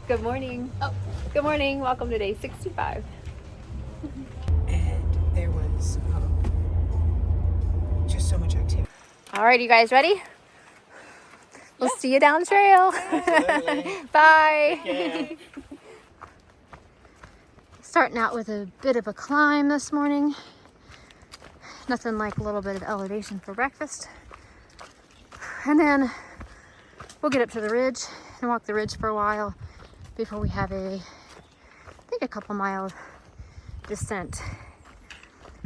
Good morning. Oh, good morning. Welcome to day 65. And there was just so much activity. All right, you guys ready? We'll see you down the trail. Bye. Starting out with a bit of a climb this morning. Nothing like a little bit of elevation for breakfast. And then we'll get up to the ridge and walk the ridge for a while before we have I think a couple mile descent.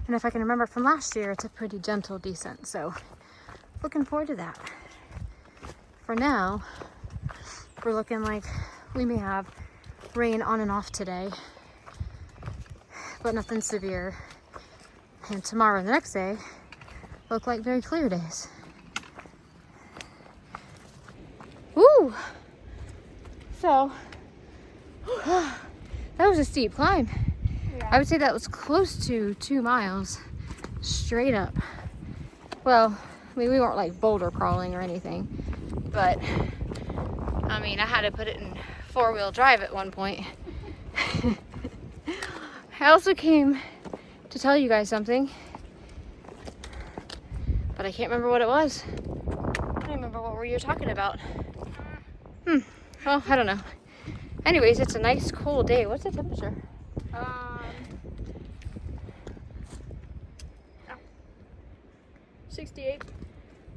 And if I can remember from last year, it's a pretty gentle descent. So looking forward to that. For now, we're looking like we may have rain on and off today, but nothing severe. And tomorrow and the next day look like very clear days. Woo! So, that was a steep climb. Yeah. I would say that was close to 2 miles straight up. Well, I mean, we weren't like boulder crawling or anything, but I mean, I had to put it in 4-wheel drive at one point. I also came to tell you guys something, but I can't remember what it was. I don't remember what you were talking about. Well, I don't know. Anyways, it's a nice cool day. What's the temperature? 68.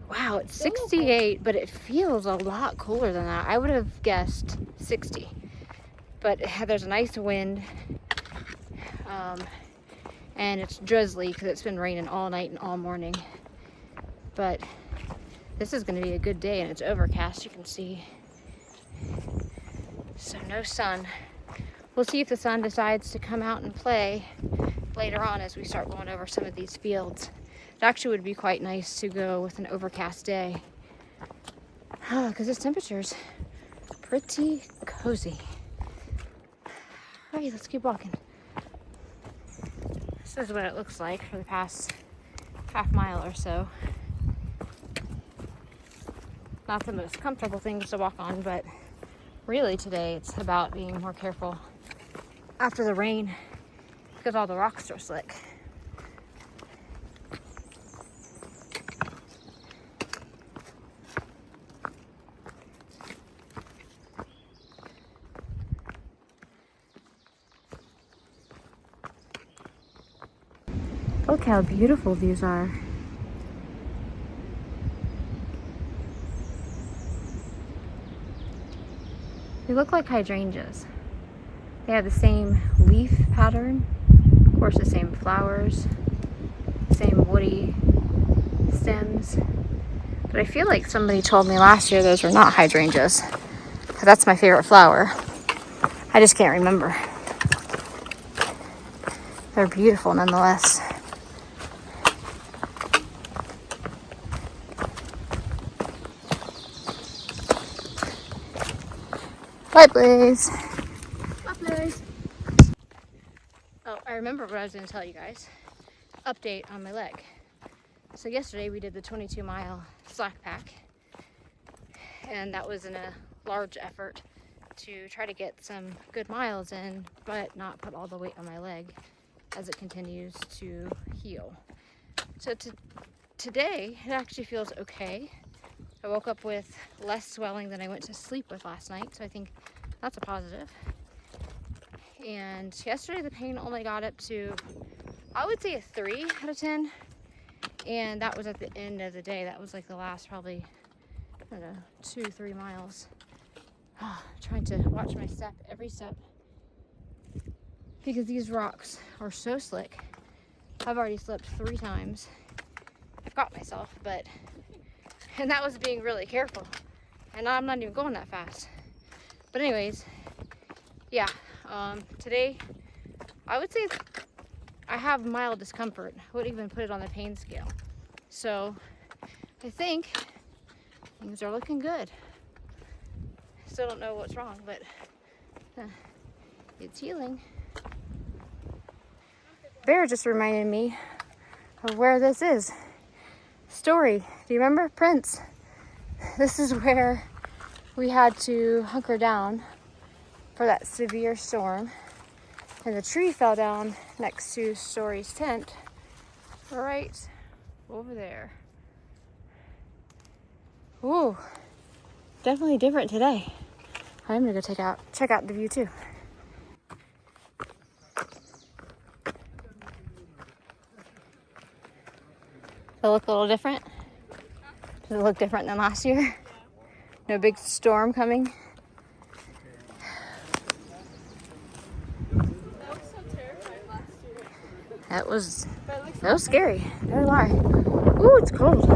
Wow, it's 68, but it feels a lot cooler than that. I would have guessed 60, but there's a nice wind, and it's drizzly because it's been raining all night and all morning. But this is going to be a good day, and it's overcast, you can see. So no sun. We'll see if the sun decides to come out and play later on as we start going over some of these fields. It actually would be quite nice to go with an overcast day, because this temperature's pretty cozy. All right, let's keep walking. This is what it looks like for the past half mile or so. Not the most comfortable things to walk on, but really today it's about being more careful after the rain because all the rocks are slick. Look how beautiful these are. They look like hydrangeas. They have the same leaf pattern, of course the same flowers, same woody stems. But I feel like somebody told me last year those were not hydrangeas, because that's my favorite flower. I just can't remember. They're beautiful nonetheless. Bye, Blaze. Bye, Blaze. Oh, I remember what I was going to tell you guys. Update on my leg. So yesterday we did the 22-mile slack pack, and that was in a large effort to try to get some good miles in, but not put all the weight on my leg as it continues to heal. So today it actually feels okay. I woke up with less swelling than I went to sleep with last night, so I think that's a positive. And yesterday the pain only got up to, I would say, a 3 out of 10. And that was at the end of the day. That was like the last probably, I don't know, 2-3 miles. Trying to watch my step, every step. Because these rocks are so slick. I've already slipped 3 times. I've got myself, and that was being really careful. And I'm not even going that fast. But anyways, yeah, today I would say I have mild discomfort. I wouldn't even put it on the pain scale. So I think things are looking good. Still don't know what's wrong, but it's healing. Bear just reminded me of where this is. Story. Do you remember Prince? This is where we had to hunker down for that severe storm. And the tree fell down next to Story's tent right over there. Ooh, definitely different today. I'm gonna go check out the view too. Does it look a little different? Does it look different than last year? No big storm coming? That was scary. No lie. Ooh, it's cold.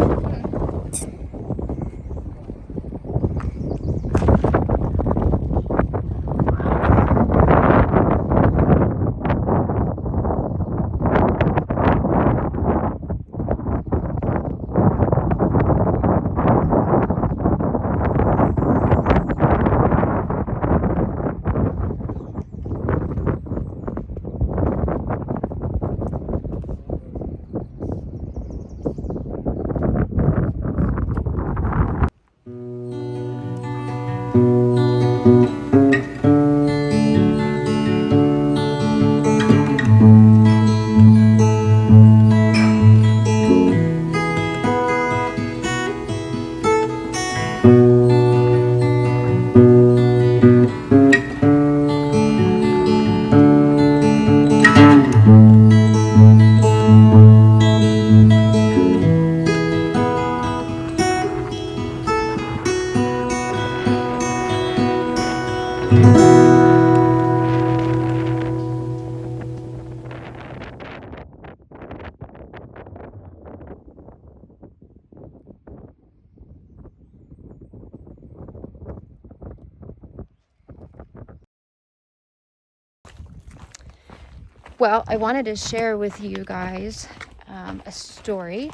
Well, I wanted to share with you guys a story.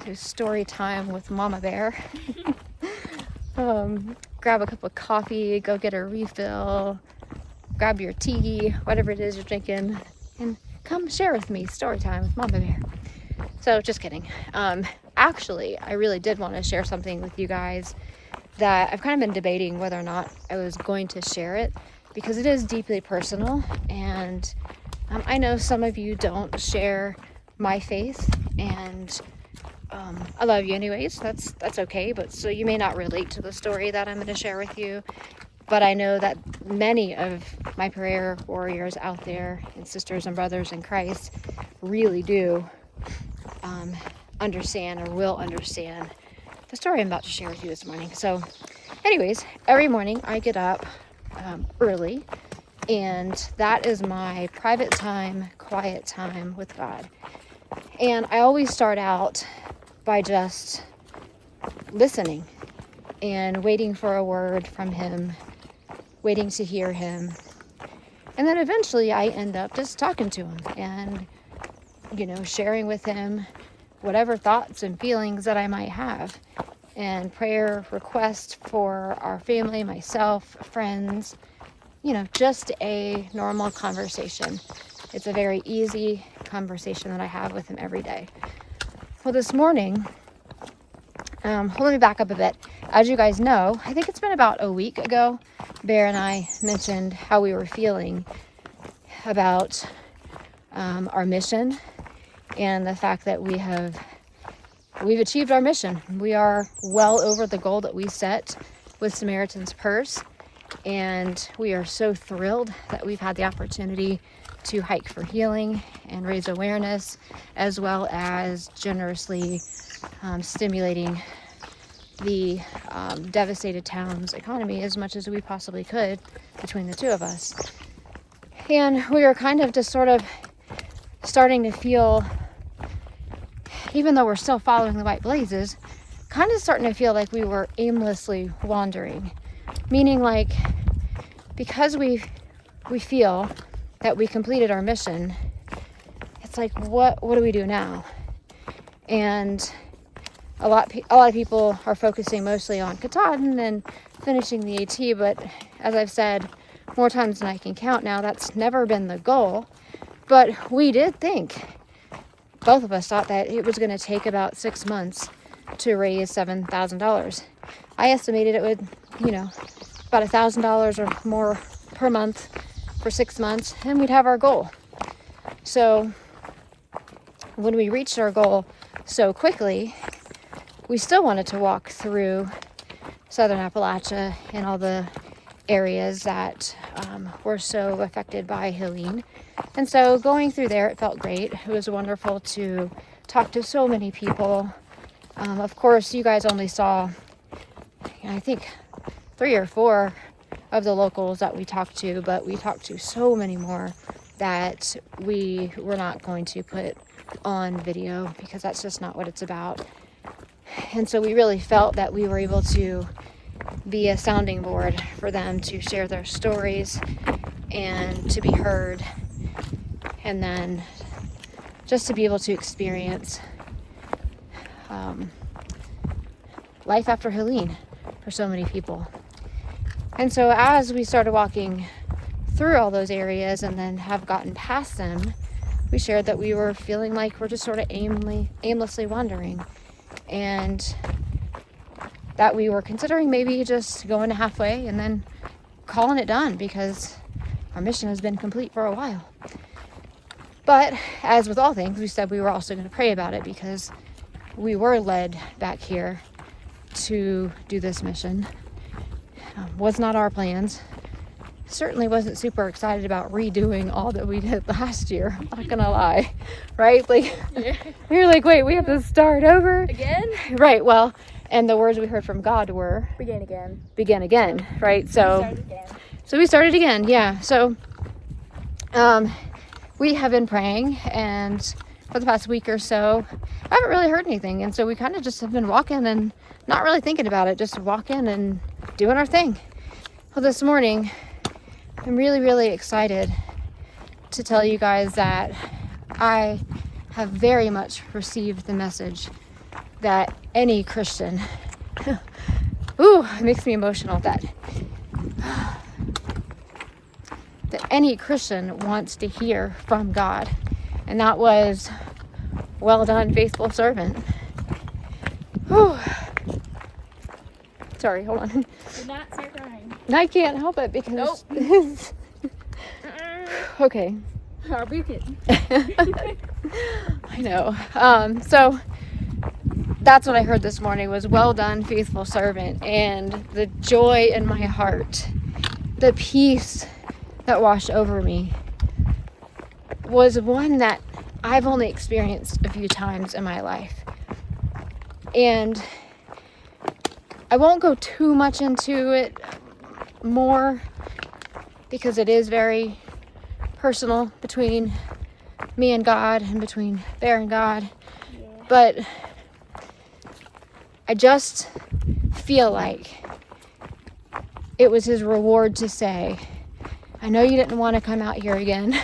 So story time with Mama Bear. Grab a cup of coffee, go get a refill, grab your tea, whatever it is you're drinking, and come share with me story time with Mama Bear. So just kidding. Actually, I really did want to share something with you guys that I've kind of been debating whether or not I was going to share it, because it is deeply personal, and I know some of you don't share my faith, and I love you anyways. That's okay, but so you may not relate to the story that I'm going to share with you. But I know that many of my prayer warriors out there, and sisters and brothers in Christ, really do understand or will understand the story I'm about to share with you this morning. So anyways, every morning I get up early, and that is my private time, quiet time with God. And I always start out by just listening and waiting for a word from Him, waiting to hear Him. And then eventually I end up just talking to Him and, sharing with Him whatever thoughts and feelings that I might have, and prayer requests for our family, myself, friends, just a normal conversation. It's a very easy conversation that I have with Him every day. Well, this morning, let me back up a bit. As you guys know, I think it's been about a week ago, Bear and I mentioned how we were feeling about our mission and the fact that we've achieved our mission. We are well over the goal that we set with Samaritan's Purse, and we are so thrilled that we've had the opportunity to hike for healing and raise awareness, as well as generously stimulating the devastated town's economy as much as we possibly could between the two of us. And we are kind of just sort of starting to feel, even though we're still following the white blazes, kind of starting to feel like we were aimlessly wandering. Meaning, like, because we feel that we completed our mission, it's like, what do we do now? And a lot of people are focusing mostly on Katahdin and finishing the AT, but as I've said more times than I can count now, that's never been the goal. But we did think, both of us thought, that it was going to take about 6 months to raise $7,000. I estimated it would, about $1,000 or more per month for 6 months, and we'd have our goal. So when we reached our goal so quickly, we still wanted to walk through southern Appalachia and all the areas that were so affected by Helene. And so going through there, it felt great. It was wonderful to talk to so many people. Of course, you guys only saw, I think, 3 or 4 of the locals that we talked to, but we talked to so many more that we were not going to put on video because that's just not what it's about. And so we really felt that we were able to be a sounding board for them to share their stories and to be heard, and then just to be able to experience life after Helene for so many people. And so as we started walking through all those areas and then have gotten past them, we shared that we were feeling like we're just sort of aimlessly wandering, and that we were considering maybe just going halfway and then calling it done because our mission has been complete for a while. But as with all things, we said we were also going to pray about it because we were led back here to do this mission. Was not our plans. Certainly wasn't super excited about redoing all that we did last year. I'm not gonna lie, right? Like, we were like, wait, we have to start over Again? right? Well, and the words we heard from God were Begin again. begin again, right? So, Start again. so we started again, yeah. So, we have been praying, and for the past week or so, I haven't really heard anything, and so we kind of just have been walking and not really thinking about it, just walking and doing our thing. Well, this morning, I'm really, really excited to tell you guys that I have very much received the message that any Christian, ooh, it makes me emotional, that any Christian wants to hear from God. And that was, well done, faithful servant. Whew. Sorry, hold on. Do not start crying. I can't help it because... Nope. Okay. I'll rebuke it. I know. So that's what I heard this morning was, well done, faithful servant. And the joy in my heart, the peace that washed over me, was one that I've only experienced a few times in my life. And I won't go too much into it more because it is very personal between me and God and between Bear and God. Yeah. But I just feel like it was his reward to say, I know you didn't want to come out here again.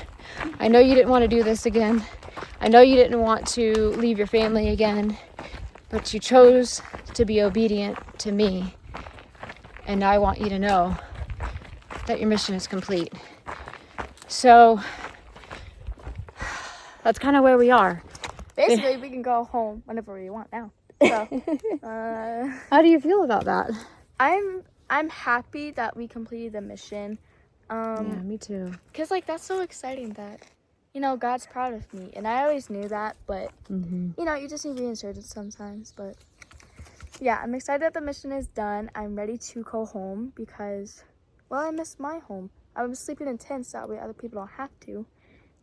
I know you didn't want to do this again. I know you didn't want to leave your family again, but you chose to be obedient to me. And I want you to know that your mission is complete. So that's kind of where we are. Basically, we can go home whenever we want now. So, How do you feel about that? I'm happy that we completed the mission. Yeah, me too. Cause like that's so exciting that, you know, God's proud of me, and I always knew that. But you know, you just need reassurance sometimes. But yeah, I'm excited that the mission is done. I'm ready to go home because, well, I miss my home. I was sleeping in tents that way other people don't have to,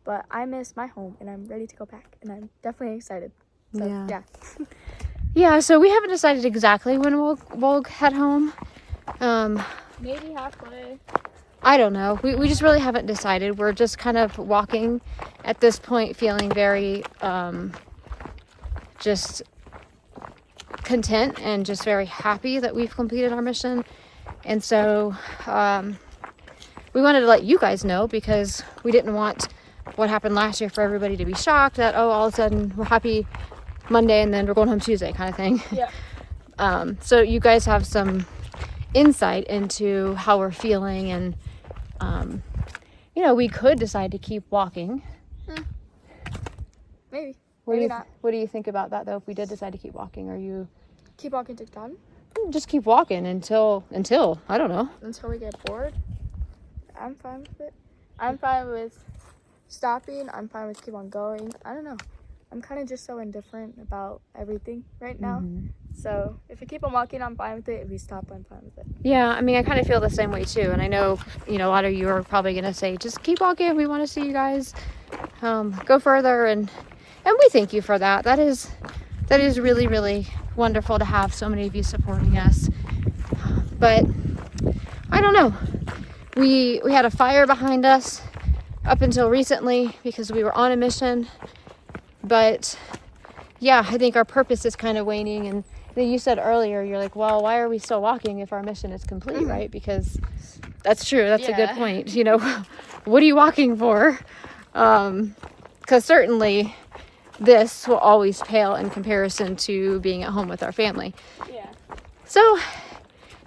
but I miss my home and I'm ready to go back, and I'm definitely excited. So, yeah. Yeah, so we haven't decided exactly when we'll head home. Maybe halfway. I don't know. We just really haven't decided. We're just kind of walking at this point, feeling very just content and just very happy that we've completed our mission. And so we wanted to let you guys know because we didn't want what happened last year for everybody to be shocked that, oh, all of a sudden we're happy Monday and then we're going home Tuesday kind of thing. Yeah. So you guys have some insight into how we're feeling, and you know, we could decide to keep walking. Maybe. What Maybe not. What do you think about that though? If we did decide to keep walking, are you Keep walking to done just keep walking until I don't know, until we get bored? I'm fine with it. I'm fine with stopping. I'm fine with keep on going. I don't know. I'm kind of just so indifferent about everything right now. So if we keep on walking, I'm fine with it. If we stop, I'm fine with it. Yeah, I mean, I kind of feel the same way too. And I know, a lot of you are probably going to say, just keep walking. We want to see you guys go further. And we thank you for that. That is really, really wonderful to have so many of you supporting us. But I don't know. We had a fire behind us up until recently because we were on a mission. But yeah, I think our purpose is kind of waning. And then you said earlier, you're like, well, why are we still walking if our mission is complete, right? Because that's true. That's a good point. What are you walking for? Because certainly this will always pale in comparison to being at home with our family. Yeah. So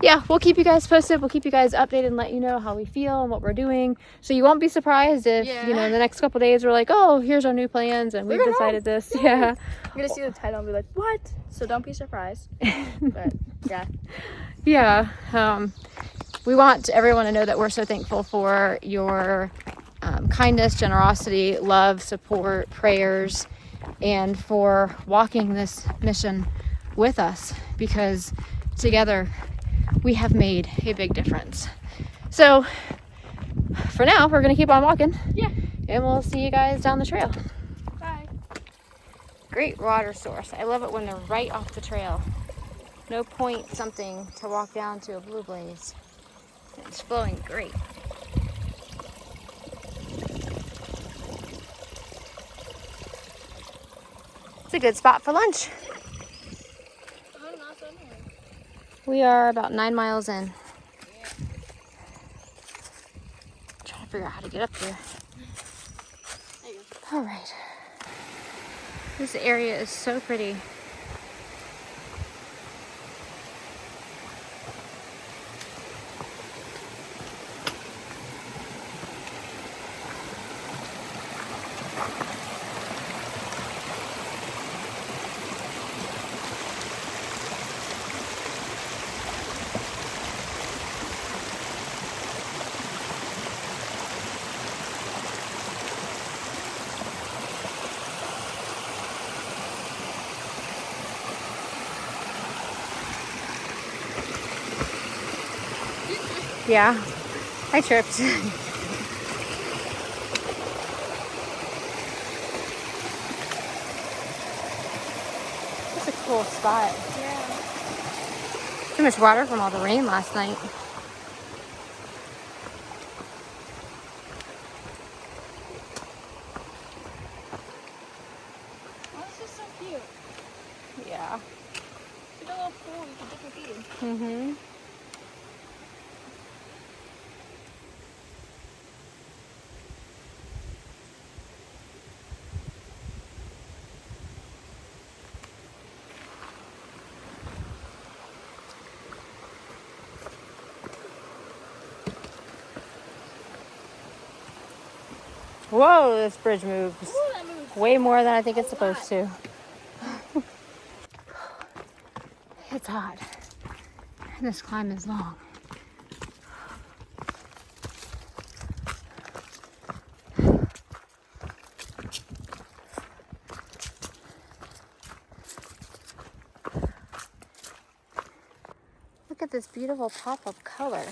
yeah, we'll keep you guys posted. We'll keep you guys updated and let you know how we feel and what we're doing. So you won't be surprised if, in the next couple days we're like, oh, here's our new plans and we've decided this. Yeah. You're going to see the title and be like, what? So don't be surprised. But yeah. Yeah. We want everyone to know that we're so thankful for your kindness, generosity, love, support, prayers, and for walking this mission with us, because together we have made a big difference. So for now, we're going to keep on walking. Yeah. And we'll see you guys down the trail. Bye. Great water source. I love it when they're right off the trail. No point something to walk down to a blue blaze. It's flowing great. It's a good spot for lunch. We are about 9 miles in. Trying to figure out how to get up here. There you go. All right. This area is so pretty. Yeah, I tripped. It's a cool spot. Yeah. Too much water from all the rain last night. Oh, this is so cute. Yeah. It's like a little pool you can dip your feet in. Mm-hmm. Whoa, this bridge moves. Ooh, that moves. Way more than I think it's supposed to. It's hot. And this climb is long. Look at this beautiful pop of color.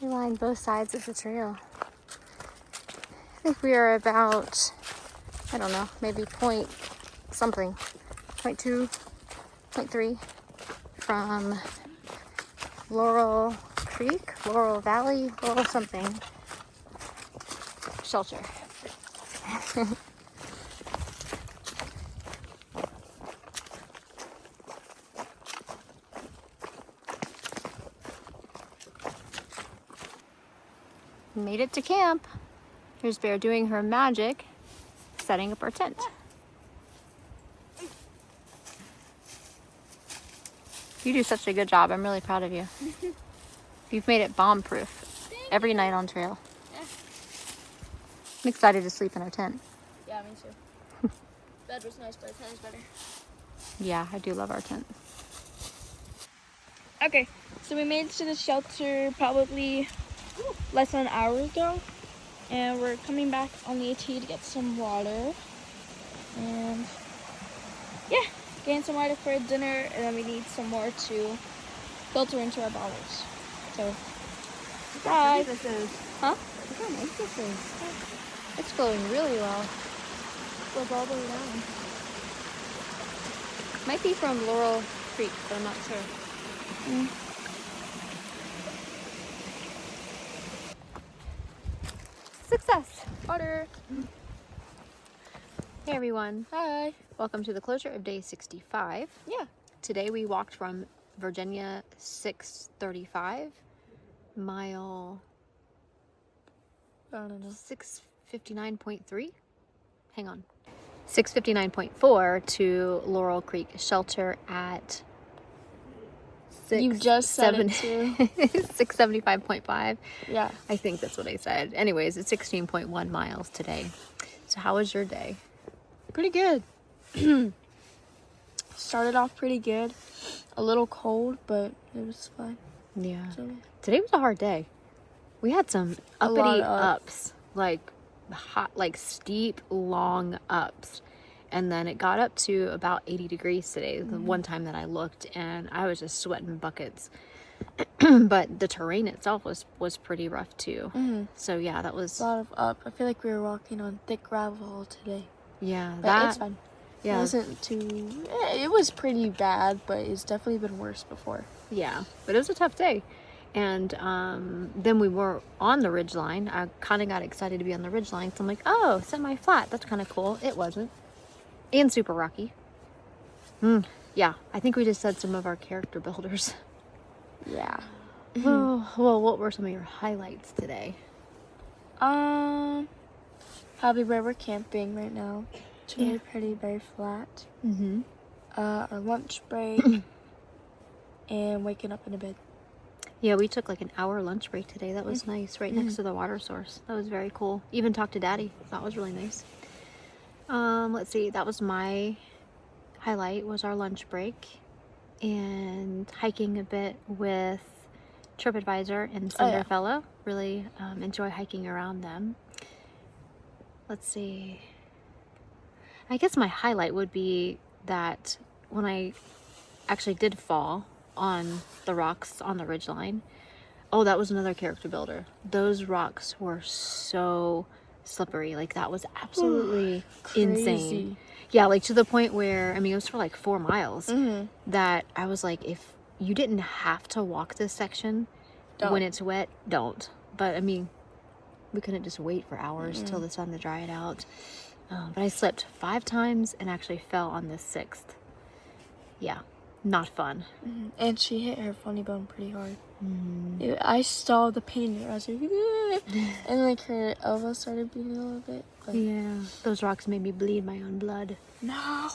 We line both sides of the trail. I think we are about, I don't know, maybe point something, 0.2, 0.3 from Laurel Creek, Laurel Valley, Laurel something shelter. Made it to camp. Here's Bear doing her magic, setting up our tent. You do such a good job. I'm really proud of you. You've made it bomb-proof every night on trail. Yeah. I'm excited to sleep in our tent. Yeah, me too. Bed was nice, but the tent is better. Yeah, I do love our tent. Okay, so we made it to the shelter probably less than an hour ago. And we're coming back on the AT to get some water. And yeah, getting some water for dinner. And then we need some more to filter into our bottles. So, bye. This is. Huh? Look how nice this is. It's flowing really well. Goes all the way down. Might be from Laurel Creek, but I'm not sure. Success! Water. Hey everyone. Hi. Welcome to the closure of day 65. Yeah. Today we walked from Virginia 635 mile I don't know. 659.3. Hang on. 659.4 to Laurel Creek Shelter at You just said it too. 675.5. Yeah. I think that's what I said. Anyways, it's 16.1 miles today. So how was your day? Pretty good. Started off pretty good. A little cold, but it was fine. Yeah. So, Today was a hard day. We had some A lot uppity of up. ups, like hot, like steep, long ups. And then it got up to about 80 degrees today, the one time that I looked, and I was just sweating buckets. But the terrain itself was pretty rough too. So yeah, that was a lot of up. I feel like we were walking on thick gravel today. yeah, But that it's fine. yeah, It wasn't too... It was pretty bad, but it's definitely been worse before. yeah, but it was a tough day. And then we were on the ridgeline. I kind of got excited to be on the ridgeline, so I'm like, oh, semi-flat, that's kind of cool. It wasn't. And super rocky. Yeah, I think we just said some of our character builders. Yeah. Oh, well, what were some of your highlights today? Probably where we're camping right now. It's really pretty, very flat. Our lunch break. And waking up in a bed. Yeah, we took like an hour lunch break today. That was nice, right next to the water source. That was very cool. Even talked to Daddy. That was really nice. Let's see. That was my highlight, was our lunch break. And hiking a bit with TripAdvisor and Cinderfella. Really enjoy hiking around them. Let's see. I guess my highlight would be that when I actually did fall on the rocks on the ridgeline. Oh, that was another character builder. Those rocks were so slippery. Like, that was absolutely insane. Yeah, like to the point where, I mean, it was for like 4 miles that I was like, if you didn't have to walk this section when it's wet, don't. But I mean, we couldn't just wait for hours till the sun to dry it out. But I slipped 5 times and actually fell on the 6th. Yeah, not fun. And she hit her funny bone pretty hard. I saw the pain in her. I was like, and like her elbow started bleeding a little bit. But Yeah, those rocks made me bleed my own blood. no.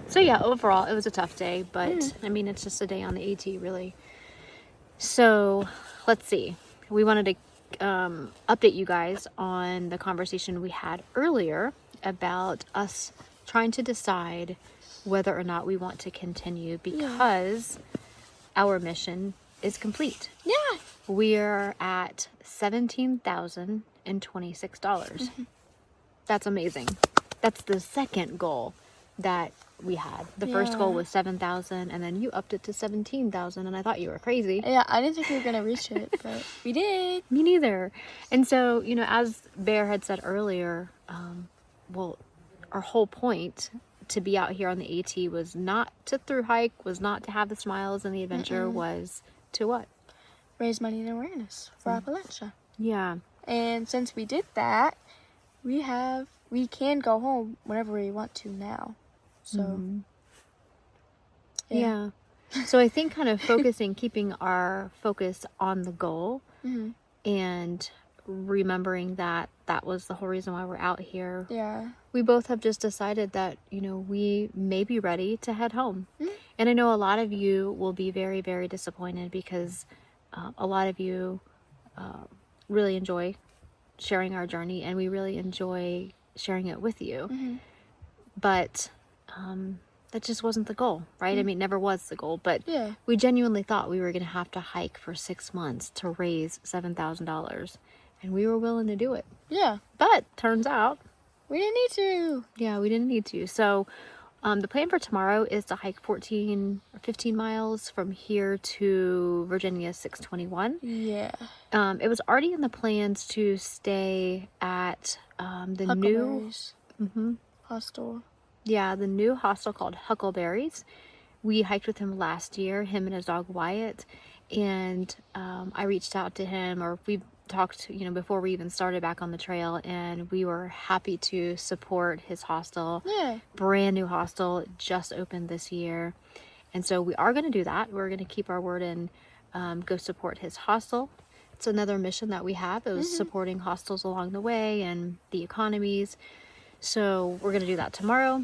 So yeah, overall, it was a tough day, but I mean, it's just a day on the AT, really. So let's see. We wanted to update you guys on the conversation we had earlier about us trying to decide whether or not we want to continue because our mission is complete. Yeah. We're at $17,026. That's amazing. That's the second goal that we had. The first goal was 7,000, and then you upped it to 17,000, and I thought you were crazy. Yeah, I didn't think we were gonna reach it, but we did. Me neither. And so, you know, as Bear had said earlier, well, our whole point to be out here on the AT was not to through hike, was not to have the smiles and the adventure, was to what? Raise money and awareness for Appalachia. Yeah. And since we did that, we can go home whenever we want to now. So Yeah. So I think kind of keeping our focus on the goal and remembering that that was the whole reason why we're out here. Yeah. We both have just decided that, you know, we may be ready to head home. And I know a lot of you will be very, very disappointed because a lot of you really enjoy sharing our journey, and we really enjoy sharing it with you. But that just wasn't the goal, right? I mean, it never was the goal, but Yeah. we genuinely thought we were going to have to hike for 6 months to raise $7,000, and we were willing to do it. Yeah. But turns out, We didn't need to. yeah, we didn't need to. So the plan for tomorrow is to hike 14 or 15 miles from here to Virginia 621. Yeah. It was already in the plans to stay at the new Huckleberries. Hostel. Yeah, the new hostel called Huckleberries. We hiked with him last year, him and his dog Wyatt, and I reached out to him, or we talked, before we even started back on the trail, and we were happy to support his hostel. Yeah. Brand new hostel, it just opened this year, and so we are going to do that. We're going to keep our word and go support his hostel. It's another mission that we have, is supporting hostels along the way and the economies. So we're going to do that tomorrow,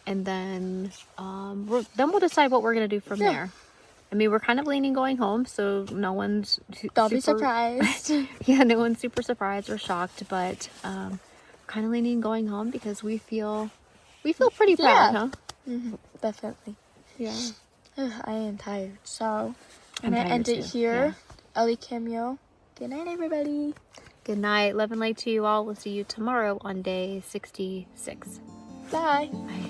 and then we'll decide what we're going to do from there. I mean, we're kind of leaning going home, so no one's Don't be surprised. Yeah, no one's super surprised or shocked, but kind of leaning going home because we feel pretty proud, huh? Definitely. Yeah. I am tired, so I'm I'm gonna tired end it too, here. Ellie Cameo. Good night, everybody. Good night. Love and light to you all. We'll see you tomorrow on day 66. Bye. Bye.